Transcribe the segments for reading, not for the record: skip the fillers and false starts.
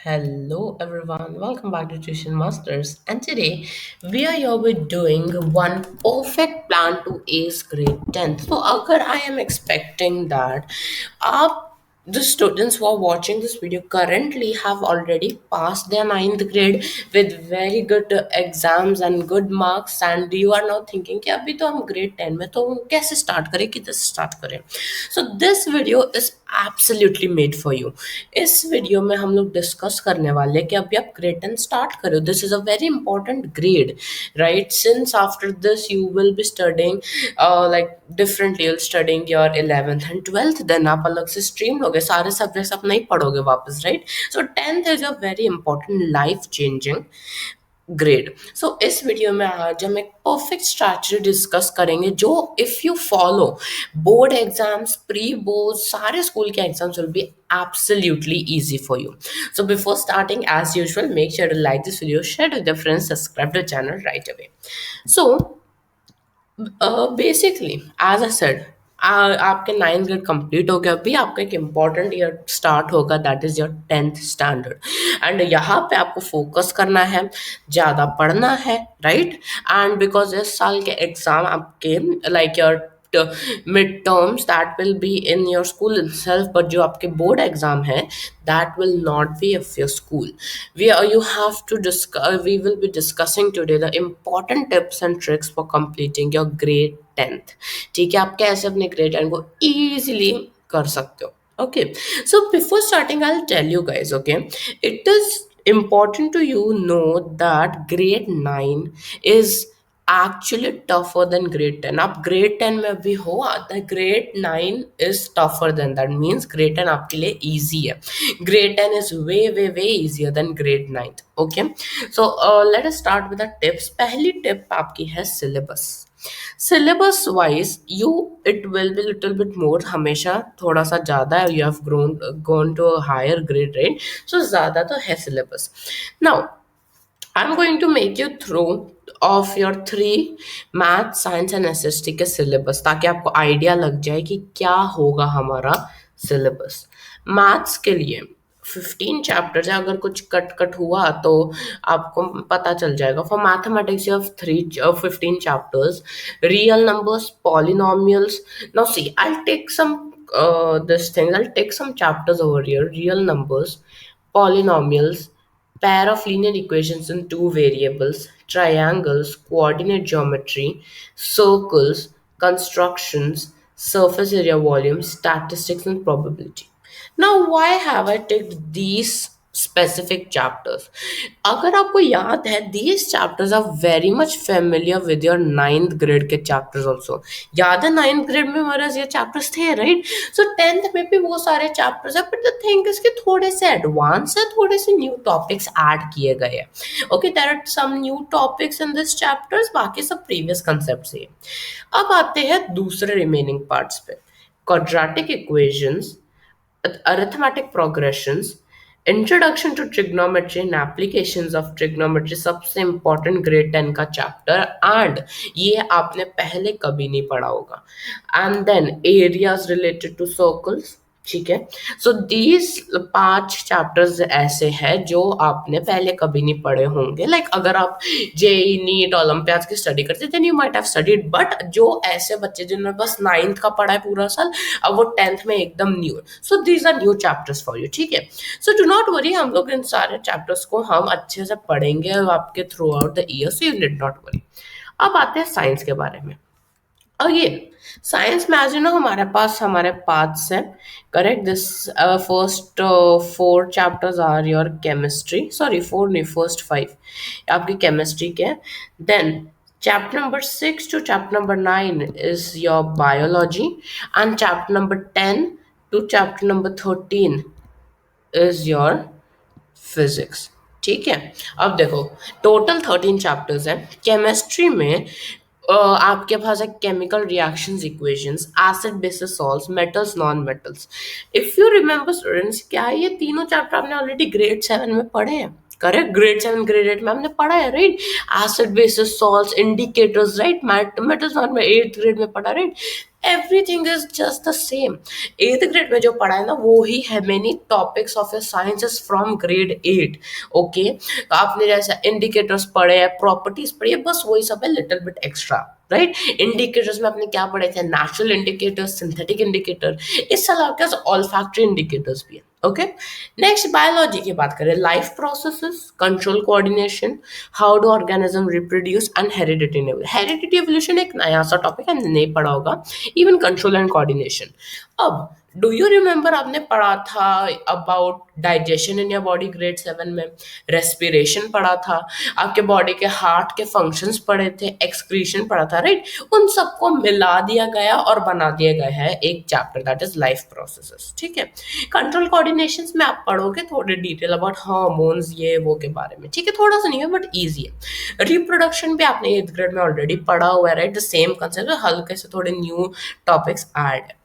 Hello everyone, welcome back to Tuition Masters. And today we are here with doing one perfect plan to ace grade 10th. So, agar I am expecting that आप the students who are watching this video currently have already passed their ninth grade with very good exams and good marks, and you are now thinking कि अभी तो हम grade 10 में तो कैसे start करें किधर से start करें. So this video is absolutely made for you. इस वीडियो में हम लोग डिस्कस करने वाले हैं कि अभी आप ग्रेड 10 स्टार्ट करो. This is a very important grade, right? Since after this you will be studying like differently. You'll studying your 11th and 12th, then आप अलग से स्ट्रीम लोगे, सारे सब्जेक्ट्स आप नहीं पढ़ोगे वापस, right? So 10th is a very important life changing grade. So इस वीडियो में आज हम एक परफेक्ट स्ट्रैटेजी डिस्कस करेंगे जो if you follow board exams, pre board, सारे स्कूल के exams will be absolutely easy for you. So before starting, as usual, make sure to like this video, share it with your friends, subscribe to the channel right away. So basically as I said, आपके ninth grade complete हो गया. अभी आपका एक important year start होगा, that is your 10th standard. And यहाँ पे आपको फोकस करना है, ज़्यादा पढ़ना है, राइट? एंड बिकॉज इस साल के एग्जाम आपके like your mid terms that will be in your school itself, but जो आपके बोर्ड एग्जाम है that will not be of your school. You have to discuss, we will be discussing today the important tips and tricks for completing your grade 10th. ठीक है, आप कैसे अपने grade 10 को easily कर सकते हो. Okay, so before starting I'll tell you guys, okay, it is important to you know that grade 9 is actually tougher than grade 10. आप grade 10 में अभी हो, the grade 9 is tougher than that. Means grade 10 आपके लिए easy है. Grade 10 is way easier than grade 9. Okay, so let us start with the tips. पहली tip आपकी है syllabus. Syllabus wise you it will be little bit more, हमेशा थोड़ा सा ज़्यादा है. You have gone to a higher grade, right? So ज़्यादा तो है syllabus. Now I'm going to make you through of your 3 math, science and SST के syllabus, ताकि आपको आइडिया लग जाए कि क्या होगा हमारा सिलेबस. मैथ्स के लिए 15 चैप्टर्स है. अगर कुछ कट कट हुआ तो आपको पता चल जाएगा. For mathematics you have 15 chapters. Real numbers, polynomials. Now see I take some this thing. I'll take some chapters over here. Real numbers, polynomials, pair of linear equations in two variables, triangles, coordinate geometry, circles, constructions, surface area volume, statistics, and probability. Now, why have I taken these specific chapters? अगर आपको याद है, these chapters are very much familiar with your 9th grade के chapters also. याद है 9th grade में हमारे ये chapters थे, right? So 10th में भी वो सारे chapters है, but the thing is कि थोड़े से advanced है, थोड़े से new topics add किए गए हैं. Okay, there are some new topics in this chapters, बाकी सब previous concepts ही है. अब आते हैं दूसरे remaining parts पे. Quadratic equations, arithmetic progressions, introduction to trigonometry and applications of trigonometry, सबसे इंपॉर्टेंट ग्रेड 10 का चैप्टर. एंड ये आपने पहले कभी नहीं पढ़ा होगा. And then areas related to circles. ठीक है, सो दीज 5 चैप्टर्स ऐसे हैं जो आपने पहले कभी नहीं पढ़े होंगे. लाइक अगर आप जेई, नीट, ओलंपियाड की स्टडी करते then you might have studied. But जो ऐसे बच्चे जिन्होंने बस 9th का पढ़ा है पूरा साल, अब वो 10th में एकदम न्यू है, so these are new chapters for you. ठीक है, सो डू नॉट वरी, हम लोग इन सारे चैप्टर्स को हम अच्छे से पढ़ेंगे आपके through out the year, so you need not worry. अब आते हैं साइंस के बारे में. अगेन साइंस में आज यू नो हमारे पास हमारे पार्ट्स हैं, correct? This first 4 chapters are your chemistry, sorry 4 नहीं, फर्स्ट 5 आपकी केमिस्ट्री के. Then chapter number 6 to chapter number 9 is your biology, and chapter number 10 to chapter number 13 is your physics. ठीक है, अब देखो टोटल 13 चैप्टर्स हैं. Chemistry में आपके पास है chemical reactions, equations, acid basis salts, metals, non metals. If you remember students, क्या ये तीनों चैप्टर आपने ऑलरेडी ग्रेड 7 में पढ़े हैं? करेक्ट। ग्रेड 7 ग्रेड 8 में हमने पढ़ा है, right. Acid basis salts indicators, right. Metals में 8th ग्रेड में पढ़ा, right. Everything is just the same. 8th grade में जो पढ़ा है ना वो ही है। Many topics of your science is from grade 8। Okay, आपने जैसे इंडिकेटर्स पढ़े हैं, प्रॉपर्टीज पढ़ी है, बस वही सब है, little bit extra, right. Indicators में आपने क्या पढ़े थे? नेचुरल इंडिकेटर्स, सिंथेटिक इंडिकेटर, इस अलावा ऑल फैक्ट्री इंडिकेटर्स भी है। ओके, नेक्स्ट बायोलॉजी की बात करें। Life processes, control, coordination, how do organism reproduce and heredity evolution. Heredity evolution एक नया सा टॉपिक है, नहीं पढ़ा होगा। Even control and coordination. अब डू यू रिमेंबर आपने पढ़ा था about digestion in your body grade 7 में, रेस्पिरेशन पढ़ा था, आपके बॉडी के हार्ट के फंक्शंस पढ़े थे, एक्सक्रीशन पढ़ा था, राइट। उन सबको मिला दिया गया और बना दिया गया है एक chapter, that is life processes, ठीक है। कंट्रोल कोऑर्डिनेशन में आप पढ़ोगे थोड़े डिटेल अबाउट हार्मोन्स ये वो के बारे में, ठीक है। थोड़ा सा नहीं है बट ईजी है। रिप्रोडक्शन भी आपने 8th ग्रेड में ऑलरेडी पढ़ा हुआ है, राइट। द सेम कंसेप्ट, हल्के से थोड़े न्यू टॉपिक्स ऐड है।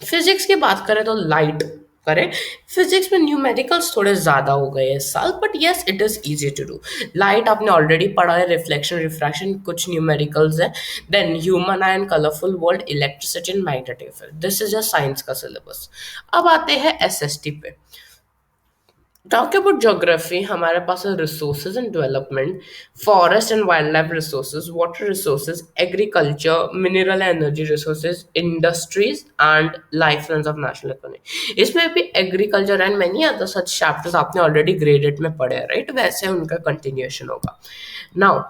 फिजिक्स की बात करें तो लाइट, करेक्ट। फिजिक्स में न्यूमेरिकल्स थोड़े ज्यादा हो गए इस साल, but yes it is easy to do. Light आपने ऑलरेडी पढ़ा है, रिफ्लेक्शन, रिफ्रैक्शन, कुछ न्यूमेरिकल्स है। Then human eye and, colourful world, electricity and magnetic field, this is a science का सिलेबस। अब आते हैं एसएसटी पे। टॉक अबाउट ज्योग्राफी, हमारे पास है resources and development, forest and wild life resources, water resources, agriculture, mineral energy resources, industries and life lines of national economy. इसमें भी agriculture and many other such chapters आपने already graded में पढ़े हैं, right. वैसे उनका कंटिन्यूएशन होगा। Now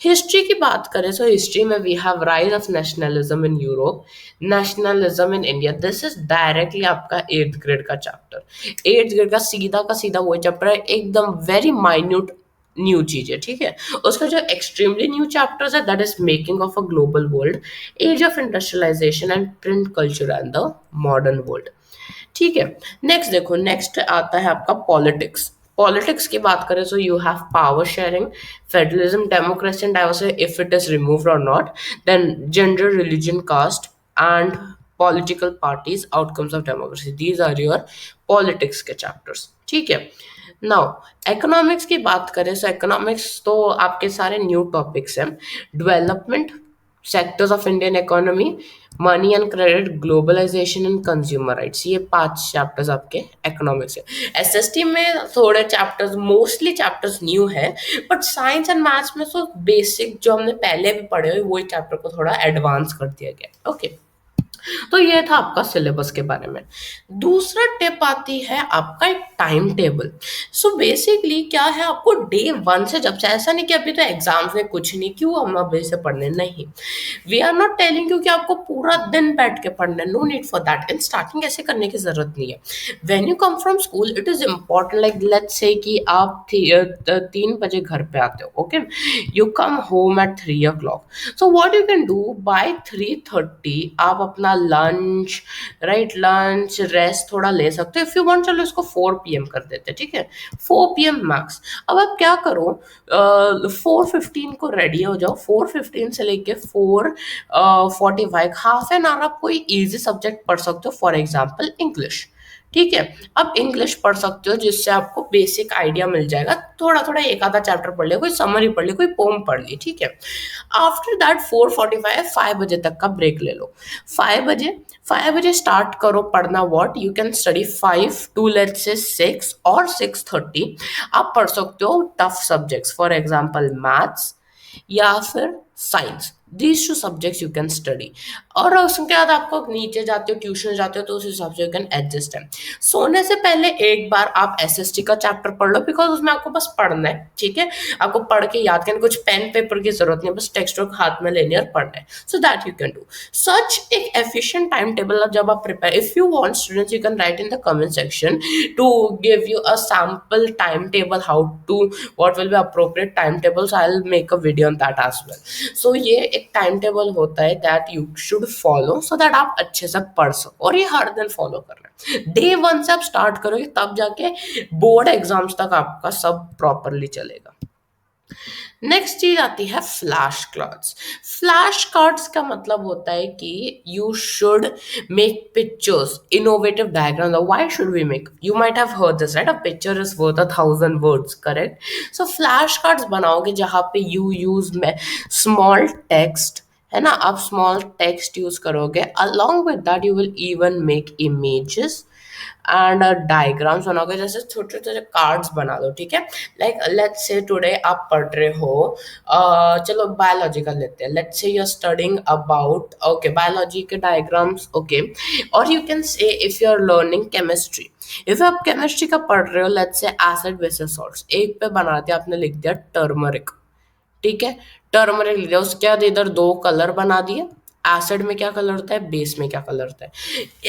history की बात करें तो हिस्ट्री में we have rise of nationalism in Europe, nationalism in India. This is directly आपका 8th ग्रेड का चैप्टर। 8th ग्रेड का सीधा वही चैप्टर है, एकदम वेरी माइन्यूट न्यू चीज है, ठीक है। उसका जो एक्सट्रीमली न्यू चैप्टर्स है that is making of a global world, age of industrialisation and print culture and the modern world, ठीक है। नेक्स्ट देखो, नेक्स्ट आता है आपका पॉलिटिक्स। पॉलिटिक्स की बात करें तो you have power sharing, federalism, democracy and diversity if it is removed और not, then gender, religion, caste and political parties, outcomes of democracy. These are your politics के चैप्टर्स, ठीक है। नाउ इकोनॉमिक्स की बात करें तो इकोनॉमिक्स तो आपके सारे न्यू टॉपिक्स हैं। Development, sectors of Indian economy, money and credit, globalisation and consumer rights, ये 5 चैप्टर्स आपके इकोनॉमिक्स है। एसएसटी में थोड़े चैप्टर्स, मोस्टली चैप्टर्स न्यू है, बट साइंस एंड मैथ्स में तो बेसिक जो हमने पहले भी पढ़े हुए वही चैप्टर को थोड़ा एडवांस कर दिया गया, ओके। तो ये था आपका सिलेबस के बारे में। दूसरा टिप आती है आपका एक टाइम टेबल। सो बेसिकली क्या है, आपको डे 1 से, जब से, ऐसा नहीं कि अभी तो एग्जाम्स में कुछ नहीं, क्यों हम अभी से पढ़ने, नहीं। We are not telling you कि आपको पूरा दिन बैठ के पढ़ना है, no need for that. In starting ऐसे करने की जरूरत नहीं है। When you come from school it is important, like let's say कि आप 3 बजे घर पे आते हो, okay. You come home at 3 o'clock, so what you can do by 3:30 आप अपना लंच, राइट, लंच रेस्ट थोड़ा ले सकते हो। इफ यू वांट, चलो इसको 4 PM कर देते हैं, ठीक है, 4 PM मैक्स। अब आप क्या करो, 4:15 को रेडी हो जाओ, 4:15 से लेके 4:45 हाफ एन आवर आप कोई इजी सब्जेक्ट पढ़ सकते हो, फॉर एग्जाम्पल इंग्लिश, ठीक है। अब इंग्लिश पढ़ सकते हो जिससे आपको बेसिक आइडिया मिल जाएगा, थोड़ा थोड़ा एक आधा चैप्टर पढ़ लिया, कोई समरी पढ़ ली, कोई पोम पढ़ ली, ठीक है। आफ्टर दैट 4:45 5 बजे तक का ब्रेक ले लो। 5 बजे स्टार्ट करो पढ़ना। What you can study 5 to let's say 6 और 6:30 आप पढ़ सकते हो tough subjects, for example maths या फिर science. These 2 subjects you can study. और उसके बाद आपको नीचे जाते हो, ट्यूशन जाते हो, तो उस हिसाब से यू कैन एडजस्ट है। सोने से पहले एक बार आप एसएसटी का चैप्टर पढ़ लो, बिकॉज उसमें आपको बस पढ़ना है, ठीक है। आपको पढ़ के याद करना, कुछ पेन पेपर की जरूरत नहीं है, बस टेक्स्ट बुक हाथ में लेनी है और पढ़ना है। So that you can do such एक एफिशिएंट टाइम टेबल। जब आप prepare, if you want students, you can write in the comment section to give you a sample time table, how to, what will be appropriate timetable, so I'll make a video on that as well. So ये एक time table होता है that you should follow so that आप अच्छे से पढ़ सको, और ये हर दिन फॉलो करना है। Day 1 से आप स्टार्ट करोगे तब जाके बोर्ड एग्जाम्स तक आपका सब प्रॉपरली चलेगा। नेक्स्ट चीज आती है फ्लैश कार्ड्स। फ्लैश कार्ड्स का मतलब होता है कि you should make pictures, innovative diagram. Why should we make, you might have heard this right, a picture is worth 1,000 words, correct. So flash cards बनाओगे जहां पे यू यूज में small text, है ना, आप स्मॉल टेक्स्ट यूज करोगे, along with that you will even make images and diagrams बनाओगे, जैसे छोटे छोटे कार्ड्स बना दो, ठीक है। लाइक लेट्स से टुडे आप पढ़ रहे हो, चलो बायोलॉजी का लेते हैं, let's say you are studying about, okay, biology के डायग्राम्स, ओके। और you can say if you are learning chemistry, if आप केमिस्ट्री का पढ़ रहे हो, let's say acid basis salts, एक पे बना दिया आपने, लिख दिया टर्मरिक, ठीक है। टर्मरिक लिख दिया, उसके बाद इधर दो कलर बना दिए, एसिड में क्या कलर होता है, बेस में क्या कलर होता है।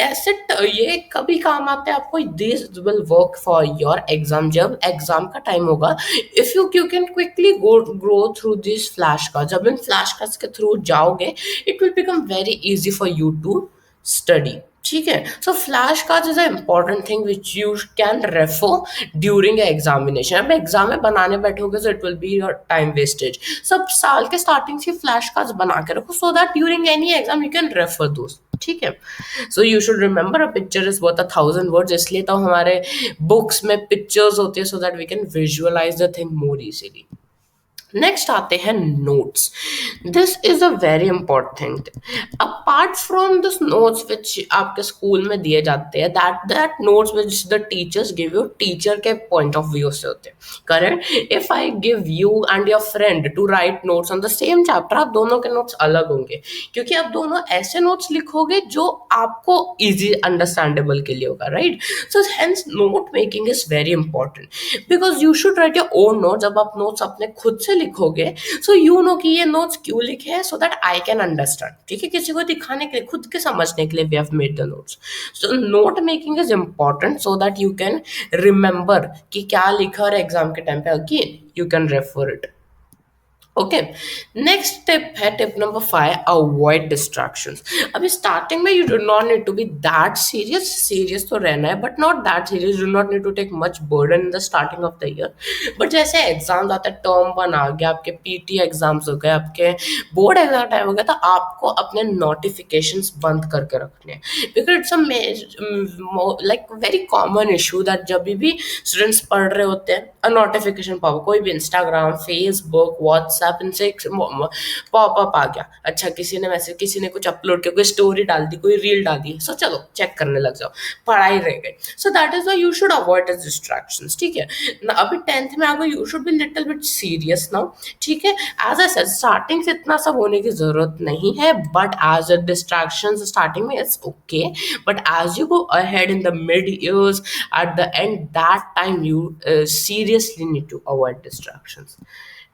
एसिड ये कभी काम आते हैं आपको, this will work for your exam, जब एग्जाम का टाइम होगा, if you can quickly grow through this flash card, जब इन फ्लैश कार्ड्स के थ्रू जाओगे, it will become very easy for you to study, ठीक है। So flash card is a important thing which you can refer during examination. अब exam में बनाने बैठोगे तो it will be your time wastage. सब साल के स्टार्टिंग से फ्लैश कार्ड्स बना के रखो, so that during any exam you can refer दोस्त, ठीक है। So you should remember a picture is worth 1,000 words, इसलिए तो हमारे बुक्स में पिक्चर्स होती है, so that we can visualise the thing more easily. Next आते हैं notes. This is a very important thing. Apart from this notes which आपके school में दिए जाते हैं, that notes which the teachers give you, teacher के point of view से होते हैं, correct. If I give you and your friend to write notes on the same chapter, आप दोनों के नोट्स अलग होंगे, क्योंकि आप दोनों ऐसे नोट्स लिखोगे जो आपको इजी अंडरस्टैंडेबल के लिए होगा, right. So hence note making is very important, because you should write your own note. जब आप नोट्स अपने खुद से लिखोगे, सो यू नो कि ये नोट्स क्यों लिखे हैं, so that I can understand, ठीक है। किसी को दिखाने के लिए, खुद के समझने के लिए we have made the notes. So note making is important, so that you can remember कि क्या लिखा, और एग्जाम के टाइम पे again you can refer it, okay. Next tip है टिप नंबर 5, अवॉइड डिस्ट्रैक्शंस। अभी स्टार्टिंग में you do not need to be that serious, serious तो रहना है but not that serious, do not need to take much burden in the starting of the year. But जैसे exam आते हैं, term 1 आ गया, आपके पीटी एग्जाम्स हो गए, आपके बोर्ड एग्जाम टाइम हो गया, तो आपको अपने नोटिफिकेशंस बंद करके रखने हैं, because it's a like very common issue that जब भी स्टूडेंट्स पढ़ रहे होते हैं, अ नोटिफिकेशन पॉप, कोई भी इंस्टाग्राम, फेसबुक, व्हाट्सएप, इनसे पॉपअप आ गया, अच्छा किसी ने मैसेज, किसी ने कुछ अपलोड किया, कोई स्टोरी डाल दी, कोई रील डाल दी, सो चलो चेक करने लग जाओ, पढ़ाई रह गई। So that is why you should avoid this distractions, ठीक है ना। अभी 10th में आ गए, you should be little bit serious now, ठीक है। एज आई सेड, स्टार्टिंग से इतना सब होने की जरूरत नहीं है, but as a distractions starting में it's okay, but as you go ahead in the mid years, at the end, that time you seriously need to avoid distractions,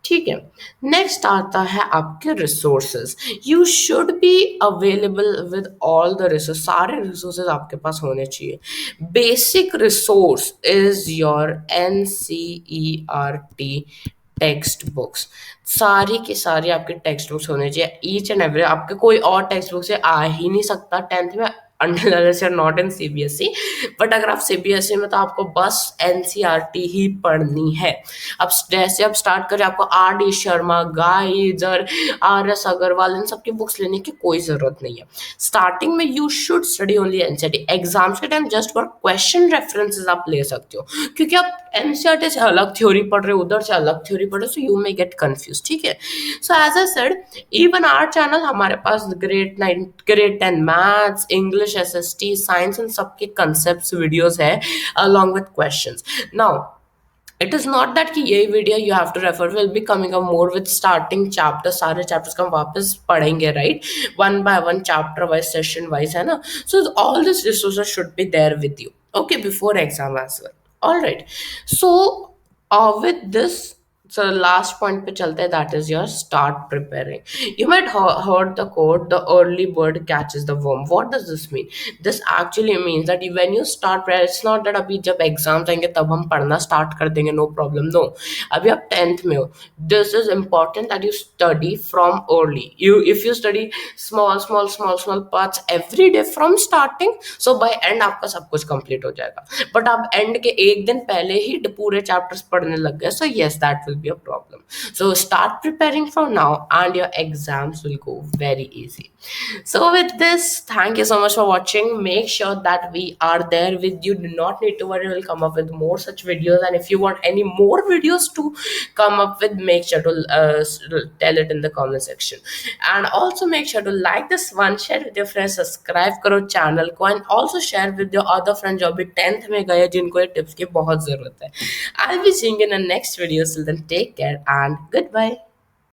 ठीक है। नेक्स्ट आता है आपके resources. You should be available with all the resource, सारे resources आपके पास होने चाहिए। Basic resource is your NCERT text books, सारी की सारी आपके टेक्स्ट बुक्स होने चाहिए, ईच एंड एवरी। आपके कोई और टेक्स्ट बुक से आ ही नहीं सकता 10th में, unless you're not in CBSE। But अगर आप CBSE में, तो आपको बस NCERT ही पढ़नी है। अब जैसे आप स्टार्ट करें, आपको RD शर्मा, गाइजर, RS अग्रवाल, इन सबकी बुक्स लेने की कोई जरूरत नहीं है। स्टार्टिंग में you should study only NCERT। Exams के time just for question references आप ले सकते हो, क्योंकि आप NCERT से अलग थ्योरी पढ़ रहे हो, उधर से अलग थ्योरी पढ़ रहे हो, so you may get confuse, ठीक है। So as I said, even our channel, हमारे पास grade 10 maths, English, SST, science, इन सबके कंसेप्ट वीडियोस है along with questions. Now it is not that कि यही video you have to refer, will be coming up more with starting chapter, सारे chapters का हम वापस पढ़ेंगे, right, one by one, chapter wise, session wise, है ना। सो all this resources should be there with you, okay, before exam as well, all right. So with this, so last point पे चलते हैं, that is your start preparing. You might heard the quote, the early bird catches the worm. What does this mean? This actually means that when you start prayer, it's not that अभी जब exam आएंगे तब हम पढ़ना start कर देंगे, no problem, no. अभी आप 10th में हो, this is important that you study from early. If you study small parts every day from starting, so by end आपका सब कुछ complete हो जाएगा। बट आप एंड के एक दिन पहले ही पूरे चैप्टर्स पढ़ने लग गए, so yes, that will be a problem. So start preparing from now and your exams will go very easy. So with this, thank you so much for watching. Make sure that we are there with you. Do not need to worry, we'll come up with more such videos. And if you want any more videos to come up with, make sure to tell it in the comment section. And also make sure to like this one, share with your friends, subscribe करो channel को, and also share with your other friends जो अभी 10th में गए जिनको ये tips की बहुत ज़रूरत है. I'll be seeing you in the next video. Till then, take care and goodbye.